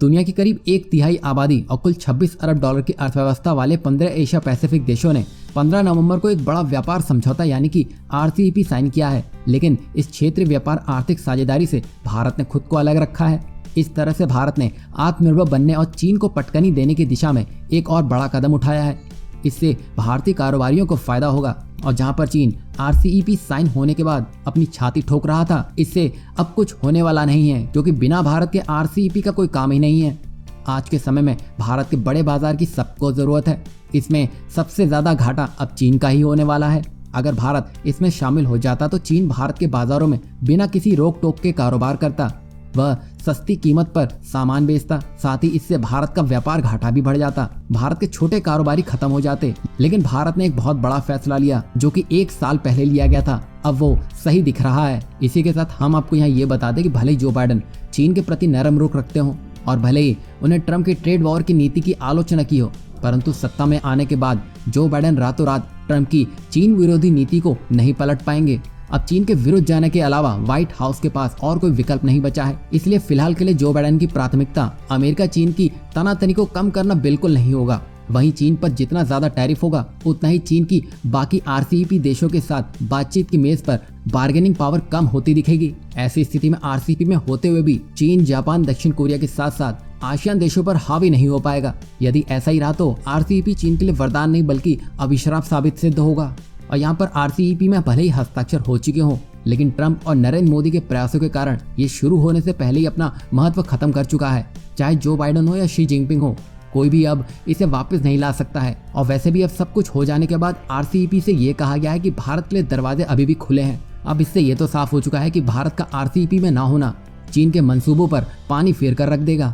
दुनिया की करीब 1/3 आबादी और कुल 26 अरब डॉलर की अर्थव्यवस्था वाले 15 एशिया पैसिफिक देशों ने 15 नवंबर को एक बड़ा व्यापार समझौता यानी कि RCEP साइन किया है। लेकिन इस क्षेत्रीय व्यापार आर्थिक साझेदारी से भारत ने खुद को अलग रखा है। इस तरह से भारत ने आत्मनिर्भर बनने और चीन को पटकनी देने की दिशा में एक और बड़ा कदम उठाया है। इससे भारतीय कारोबारियों को फायदा होगा और जहां पर चीन RCEP साइन होने के बाद अपनी छाती ठोक रहा था, इससे अब कुछ होने वाला नहीं है, क्योंकि बिना भारत के RCEP का कोई काम ही नहीं है। आज के समय में भारत के बड़े बाजार की सबको जरूरत है। इसमें सबसे ज्यादा घाटा अब चीन का ही होने वाला है। अगर भारत इसमें शामिल हो जाता तो चीन भारत के बाजारों में बिना किसी रोक टोक के कारोबार करता, वह सस्ती कीमत पर सामान बेचता, साथ ही इससे भारत का व्यापार घाटा भी बढ़ जाता, भारत के छोटे कारोबारी खत्म हो जाते। लेकिन भारत ने एक बहुत बड़ा फैसला लिया जो कि 1 साल पहले लिया गया था, अब वो सही दिख रहा है। इसी के साथ हम आपको यहाँ ये बता दें कि भले ही जो बाइडेन चीन के प्रति नरम रुख रखते हों और भले ही उन्हें ट्रम्प की ट्रेड वॉर की नीति की आलोचना की हो, परंतु सत्ता में आने के बाद जो बाइडेन रातों रात ट्रम्प की चीन विरोधी नीति को नहीं पलट पाएंगे। अब चीन के विरुद्ध जाने के अलावा व्हाइट हाउस के पास और कोई विकल्प नहीं बचा है। इसलिए फिलहाल के लिए जो बाइडेन की प्राथमिकता अमेरिका चीन की तनातनी को कम करना बिल्कुल नहीं होगा। वहीं चीन पर जितना ज्यादा टैरिफ होगा उतना ही चीन की बाकी RCEP देशों के साथ बातचीत की मेज पर बार्गेनिंग पावर कम होती दिखेगी। ऐसी स्थिति में RCEP में होते हुए भी चीन, जापान, दक्षिण कोरिया के साथ साथ आसियान देशों पर हावी नहीं हो पाएगा। यदि ऐसा ही रहा तो RCEP चीन के लिए वरदान नहीं बल्कि अभिशाप साबित सिद्ध होगा। और यहाँ पर RCEP में भले ही हस्ताक्षर हो चुके हों, लेकिन ट्रम्प और नरेंद्र मोदी के प्रयासों के कारण ये शुरू होने से पहले ही अपना महत्व खत्म कर चुका है। चाहे जो बाइडेन हो या शी जिनपिंग हो, कोई भी अब इसे वापस नहीं ला सकता है। और वैसे भी अब सब कुछ हो जाने के बाद RCEP से ये कहा गया है कि भारत के लिए दरवाजे अभी भी खुले हैं। अब इससे ये तो साफ हो चुका है कि भारत का RCEP में ना होना चीन के मंसूबों पर पानी फेर कर रख देगा।